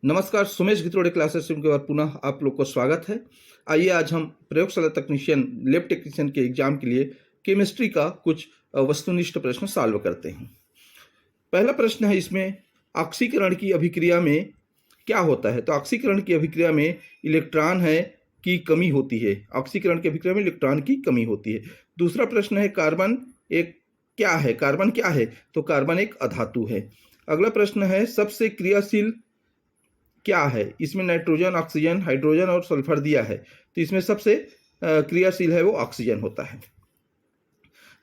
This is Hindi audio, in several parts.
नमस्कार, सुमेश गित्रोड़े क्लासेस के बाद पुनः आप लोग को स्वागत है। आइए आज हम प्रयोगशाला तकनीशियन लैब टेक्नीशियन के एग्जाम के लिए केमिस्ट्री का कुछ वस्तुनिष्ठ प्रश्न सॉल्व करते हैं। पहला प्रश्न है इसमें, ऑक्सीकरण की अभिक्रिया में क्या होता है? तो ऑक्सीकरण की अभिक्रिया में इलेक्ट्रॉन है की कमी होती है। ऑक्सीकरण की अभिक्रिया में इलेक्ट्रॉन की कमी होती है। दूसरा प्रश्न है, कार्बन एक क्या है? कार्बन क्या है? तो कार्बन एक अधातु है। अगला प्रश्न है, सबसे क्रियाशील क्या है? इसमें नाइट्रोजन, ऑक्सीजन, हाइड्रोजन और सल्फर दिया है, तो इसमें सबसे क्रियाशील है वो ऑक्सीजन होता है।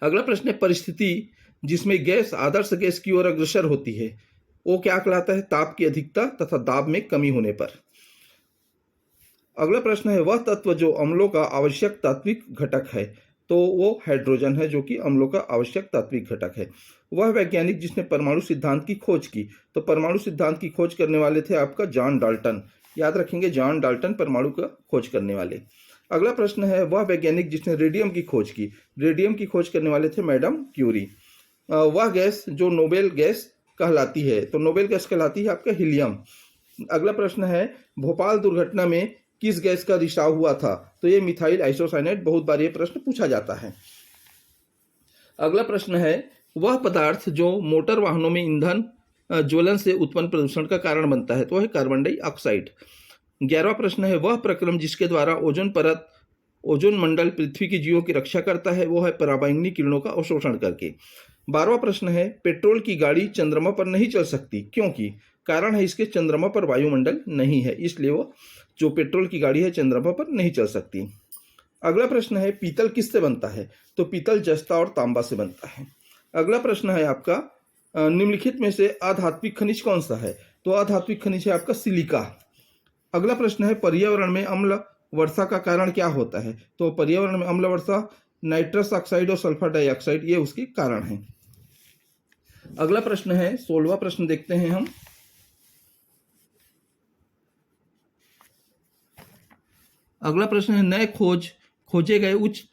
अगला प्रश्न है, परिस्थिति जिसमें गैस आदर्श गैस की ओर अग्रसर होती है वो क्या कहलाता है? ताप की अधिकता तथा दाब में कमी होने पर। अगला प्रश्न है, वह तत्व जो अम्लों का आवश्यक तात्विक घटक है, तो वो हाइड्रोजन है जो कि अम्लों का आवश्यक तात्विक घटक है। वह वैज्ञानिक जिसने परमाणु सिद्धांत की खोज की, तो परमाणु सिद्धांत की खोज करने वाले थे आपका जॉन डाल्टन। याद रखेंगे, जॉन डाल्टन परमाणु का खोज करने वाले। अगला प्रश्न है, वह वैज्ञानिक जिसने रेडियम की खोज की, रेडियम की खोज करने वाले थे मैडम क्यूरी। वह गैस जो नोबेल गैस कहलाती है, तो नोबेल गैस कहलाती है आपका हीलियम। अगला प्रश्न है, भोपाल दुर्घटना में किस गैस का रिसाव हुआ था? तो ये मिथाइल आइसोसाइनेट। बहुत बार ये प्रश्न पूछा जाता है। अगला प्रश्न है, वह पदार्थ जो मोटर वाहनों में ईंधन ज्वलन से उत्पन्न प्रदूषण का कारण बनता है, तो है कार्बन डाइऑक्साइड। 11वां प्रश्न है, वह प्रक्रम जिसके द्वारा ओजोन परत, ओजोन मंडल पृथ्वी की जीवों की रक्षा करता है, वो है पराबैंगनी किरणों का अवशोषण करके। 12वां प्रश्न है, पेट्रोल की गाड़ी चंद्रमा पर नहीं चल सकती, क्योंकि? कारण है इसके चंद्रमा पर वायुमंडल नहीं है, इसलिए वो जो पेट्रोल की गाड़ी है चंद्रमा पर नहीं चल सकती। अगला प्रश्न है, पीतल किससे बनता है? तो पीतल जस्ता और तांबा से बनता है। अगला प्रश्न है आपका, निम्नलिखित में से अधात्विक खनिज कौन सा है? तो अधात्विक खनिज है आपका सिलिका। अगला प्रश्न है, पर्यावरण में अम्ल वर्षा का कारण क्या होता है? तो पर्यावरण में अम्ल वर्षा नाइट्रस ऑक्साइड और सल्फर डाइऑक्साइड ये उसके कारण है। अगला प्रश्न है, 16वां प्रश्न देखते हैं हम। अगला प्रश्न है, नए खोजे गए उच्च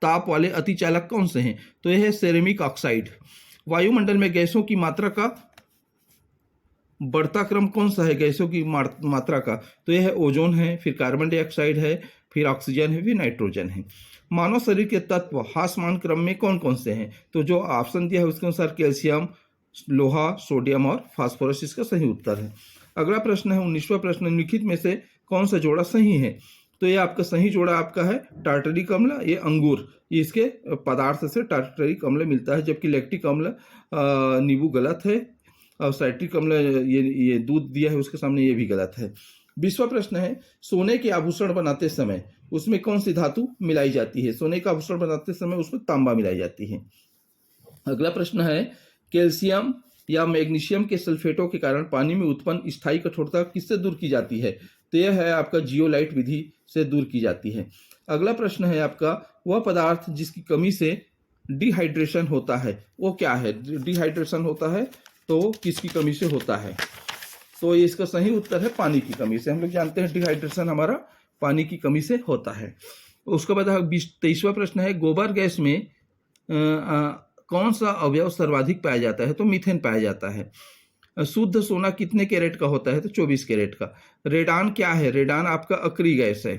ताप वाले अतिचालक कौन से हैं? तो यह है सेरेमिक ऑक्साइड। वायुमंडल में गैसों की मात्रा का बढ़ता क्रम कौन सा है गैसों की मात्रा का? तो यह है ओजोन है, फिर कार्बन डाइऑक्साइड है, फिर ऑक्सीजन है, फिर नाइट्रोजन है। मानव शरीर के तत्व हासमान क्रम में कौन कौन से हैं? तो जो ऑप्शन दिया है उसके अनुसार कैल्शियम, लोहा, सोडियम और फास्फोरस इसका सही उत्तर है। अगला प्रश्न है, 19वां प्रश्न, निम्नलिखित में से कौन सा जोड़ा सही है? तो ये आपका सही जोड़ा आपका है टार्टरिक अम्ल, ये अंगूर, ये इसके पदार्थ से टार्टरिक अम्ल मिलता है, जबकि लैक्टिक अम्ल नींबू गलत है, और साइट्रिक अम्ल ये दूध दिया है उसके सामने, ये भी गलत है। 20वां प्रश्न है, सोने के आभूषण बनाते समय उसमें कौन सी धातु मिलाई जाती है? सोने का आभूषण बनाते समय उसमें तांबा मिलाई जाती है। अगला प्रश्न है, कैल्शियम या मैग्नीशियम के सल्फेटों के कारण पानी में उत्पन्न स्थायी कठोरता किससे दूर की जाती है? तो यह है आपका जियोलाइट विधि से दूर की जाती है। अगला प्रश्न है आपका, वह पदार्थ जिसकी कमी से डिहाइड्रेशन होता है वो क्या है? डिहाइड्रेशन होता है तो किसकी कमी से होता है? तो ये इसका सही उत्तर है पानी की कमी से। हम लोग जानते हैं डिहाइड्रेशन हमारा पानी की कमी से होता है। उसके बाद 23वां प्रश्न है, गोबर गैस में कौन सा अवयव सर्वाधिक पाया जाता है? तो मीथेन पाया जाता है। शुद्ध सोना कितने कैरेट का होता है? तो 24 कैरेट का। रेडान क्या है? रेडान आपका अक्रिय गैस है।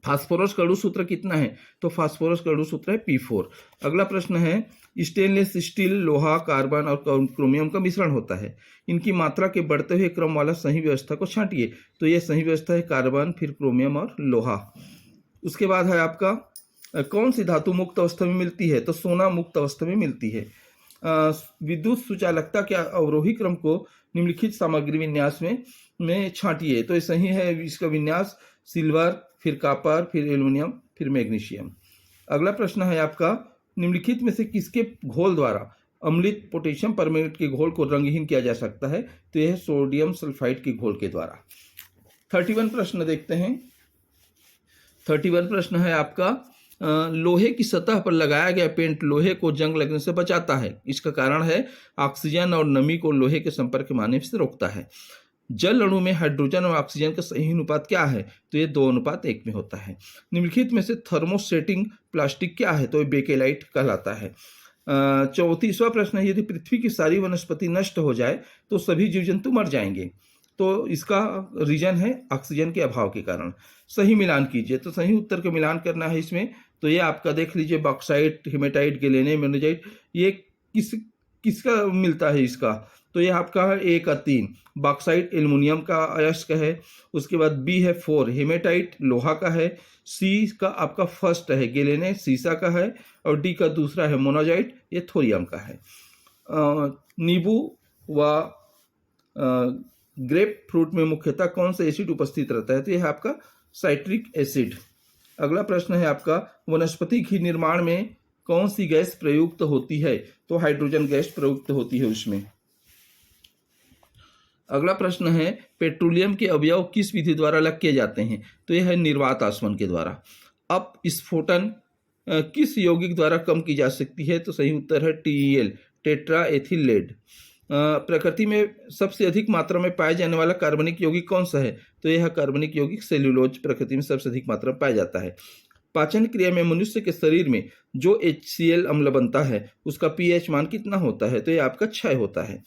फास्फोरस का अणु सूत्र कितना है? तो फास्फोरस का अणु सूत्र है P4। अगला प्रश्न है, स्टेनलेस स्टील, लोहा, कार्बन और क्रोमियम का मिश्रण होता है, इनकी मात्रा के बढ़ते हुए क्रम वाला सही व्यवस्था को छांटिए। तो यह सही व्यवस्था है कार्बन, फिर क्रोमियम और लोहा। उसके बाद है आपका, कौन सी धातु मुक्त अवस्था में मिलती है? तो सोना मुक्त अवस्था में मिलती है। विद्युत सुचालकता के अवरोही क्रम को निम्नलिखित सामग्री विन्यास में छांटिए। तो ये सही है इसका विन्यास, सिल्वर, फिर कॉपर, फिर एल्युमिनियम, फिर मैग्नीशियम। अगला प्रश्न है आपका, निम्नलिखित में से किसके घोल द्वारा अम्लित पोटेशियम परमैंगनेट के घोल को रंगहीन किया जा सकता है? तो यह सोडियम सल्फाइड के घोल के द्वारा। 31 प्रश्न देखते हैं। 31 प्रश्न है आपका, लोहे की सतह पर लगाया गया पेंट लोहे को जंग लगने से बचाता है, इसका कारण है ऑक्सीजन और नमी को लोहे के संपर्क में आने से रोकता है। जल अणु में हाइड्रोजन और ऑक्सीजन का सही अनुपात क्या है? तो ये 2:1 में होता है। निम्नलिखित में से थर्मोसेटिंग प्लास्टिक क्या है? तो ये बेकेलाइट कहलाता है। 34वां प्रश्न है, यदि पृथ्वी की सारी वनस्पति नष्ट हो जाए तो सभी जीव जंतु मर जाएंगे। तो इसका रीजन है ऑक्सीजन के अभाव के कारण। सही मिलान कीजिए, तो सही उत्तर का मिलान करना है इसमें। तो ये आपका देख लीजिए, बॉक्साइट, हेमेटाइट, गैलेने, मोनेजाइट, ये किसका मिलता है इसका? तो ये आपका है ए का 3, बॉक्साइट एल्युमिनियम का अयस्क है। उसके बाद बी है 4, हेमेटाइट लोहा का है। सी का आपका फर्स्ट है गैलेने, सीसा का है। और डी का दूसरा है मोनाजाइट, ये थोरियम का है। नींबू व ग्रेप फ्रूट में मुख्यतः कौन सा एसिड उपस्थित रहता है? तो यह है आपका साइट्रिक एसिड। अगला प्रश्न है आपका, वनस्पति घी निर्माण में कौन सी गैस प्रयुक्त होती है? तो हाइड्रोजन गैस प्रयुक्त होती है उसमें। अगला प्रश्न है, पेट्रोलियम के अवयव किस विधि द्वारा अलग किए जाते हैं? तो यह है निर्वात आसवन के द्वारा। अब स्फोटन किस यौगिक द्वारा कम की जा सकती है? तो सही उत्तर है TeL, टेट्रा एथिल लेड। प्रकृति में सबसे अधिक मात्रा में पाए जाने वाला कार्बनिक यौगिक कौन सा है? तो यह कार्बनिक यौगिक सेल्यूलोज प्रकृति में सबसे अधिक मात्रा में पाया जाता है। पाचन क्रिया में मनुष्य के शरीर में जो HCl अम्ल बनता है उसका pH मान कितना होता है? तो यह आपका 6 होता है।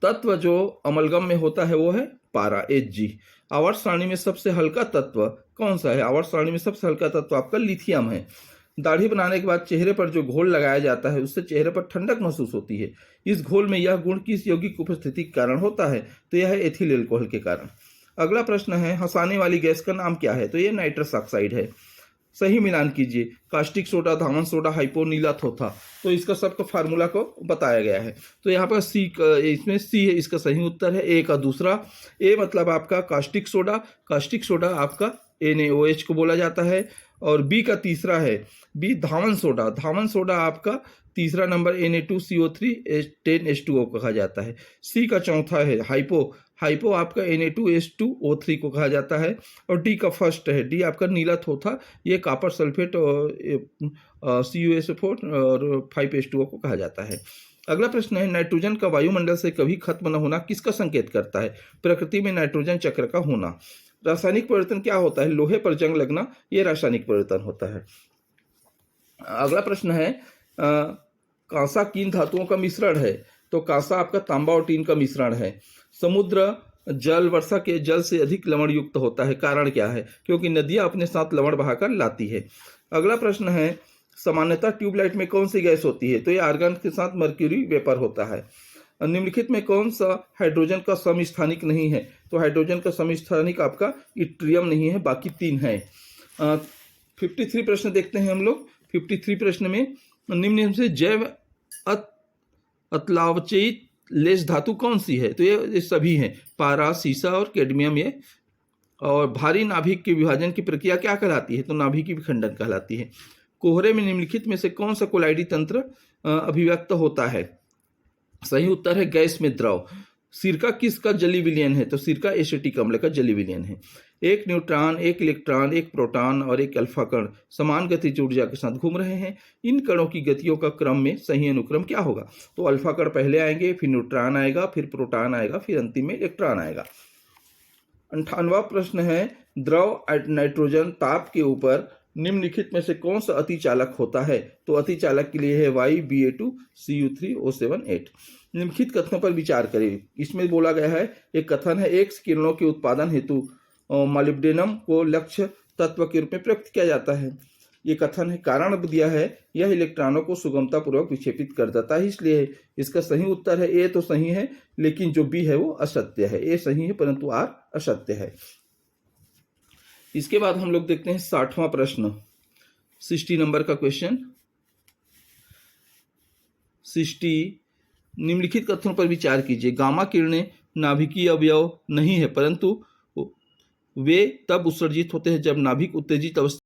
तत्व जो अमलगम में होता है वो है पारा, Hg। आवर्त सारणी में सबसे हल्का तत्व कौन सा है? आवर्त सारणी में सबसे हल्का तत्व आपका लिथियम है। दाढ़ी बनाने के बाद चेहरे पर जो घोल लगाया जाता है उससे चेहरे पर ठंडक महसूस होती है। इस घोल में यह गुण किस यौगिक की उपस्थिति के कारण होता है? तो यह है एथिल एल्कोहल के कारण। अगला प्रश्न है, हंसाने वाली गैस का नाम क्या है? तो यह नाइट्रस ऑक्साइड है। सही मिलान कीजिए, कास्टिक सोडा, धामन सोडा, हाइपो, नीला थोथा। तो इसका सबका फार्मूला को बताया गया है। तो यहाँ पर इसमें सी है, इसका सही उत्तर है ए का दूसरा। ए मतलब आपका कास्टिक सोडा, कास्टिक सोडा आपका NaOH को बोला जाता है। और बी का तीसरा है, बी धामन सोडा, धामन सोडा आपका तीसरा नंबर Na2CO3 10H2O को कहा जाता है। सी का चौथा है हाइपो, हाइपो आपका Na2H2O3 को कहा जाता है। और डी का फर्स्ट है, डी आपका नीला थोथा, ये कॉपर सल्फेट और CuSO4 और 5H2O को कहा जाता है। अगला प्रश्न है, नाइट्रोजन का वायुमंडल से कभी खत्म न होना किसका संकेत करता है? प्रकृति में नाइट्रोजन चक्र का होना। रासायनिक परिवर्तन क्या होता है? लोहे पर जंग लगना, यह रासायनिक परिवर्तन होता है। अगला प्रश्न है, कांसा किन धातुओं का मिश्रण है? तो कांसा आपका तांबा और टीन का मिश्रण है। समुद्र जल वर्षा के जल से अधिक लवण युक्त होता है, कारण क्या है? क्योंकि नदियां अपने साथ लवण बहाकर लाती है। अगला प्रश्न है, सामान्यतः ट्यूबलाइट में कौन सी गैस होती है? तो ये आर्गन के साथ मर्क्यूरी वेपर होता है। निम्नलिखित में कौन सा हाइड्रोजन का समस्थानिक नहीं है? तो हाइड्रोजन का समस्थानिक आपका इट्रियम नहीं है, बाकी 3 है। 53 प्रश्न देखते हैं हम लोग। 53 प्रश्न में निम्न से जैव अतलावचित लेस धातु कौन सी है? तो ये सभी हैं, पारा, सीसा और कैडमियम। ये और भारी नाभिक के विभाजन की प्रक्रिया क्या कहलाती है? तो नाभिक की विखंडन कहलाती है। कोहरे में निम्नलिखित में से कौन सा कोलाइडी तंत्र अभिव्यक्त होता है? सही उत्तर है गैस में द्रव। सिरका किसका जली विलयन है? तो सिरका एसिटिक अम्ल का जली विलयन है। एक न्यूट्रॉन, एक इलेक्ट्रॉन, एक प्रोटॉन और एक अल्फा कण समान गतिज ऊर्जा के साथ घूम रहे हैं। इन कणों की गतियों का क्रम में सही अनुक्रम क्या होगा? तो अल्फा कण पहले आएंगे, फिर न्यूट्रॉन आएगा, फिर प्रोटॉन आएगा, फिर अंतिम में इलेक्ट्रॉन आएगा। 58वां प्रश्न है, द्रव नाइट्रोजन ताप के ऊपर निम्नलिखित में से कौन सा अतिचालक होता है? तो अतिचालक के लिए है YBA2CU3O78। निम्नलिखित कथनों पर विचार करें। इसमें बोला गया है, एक कथन है, एक्स किरणों के उत्पादन हेतु मॉलिब्डेनम को लक्ष्य तत्व के रूप में प्रयुक्त किया जाता है। ये कथन है, कारण दिया है, यह इलेक्ट्रॉनों को सुगमतापूर्वक विक्षेपित कर देता है, इसलिए इसका सही उत्तर है ए तो सही है, लेकिन जो बी है वो असत्य है। ए सही है परंतु आर असत्य है। इसके बाद हम लोग देखते हैं 60वां प्रश्न, 60 नंबर का क्वेश्चन। 60, निम्नलिखित कथनों पर विचार कीजिए। गामा किरणें नाभिकीय अवयव नहीं है, परंतु वे तब उत्सर्जित होते हैं जब नाभिक उत्तेजित अवस्था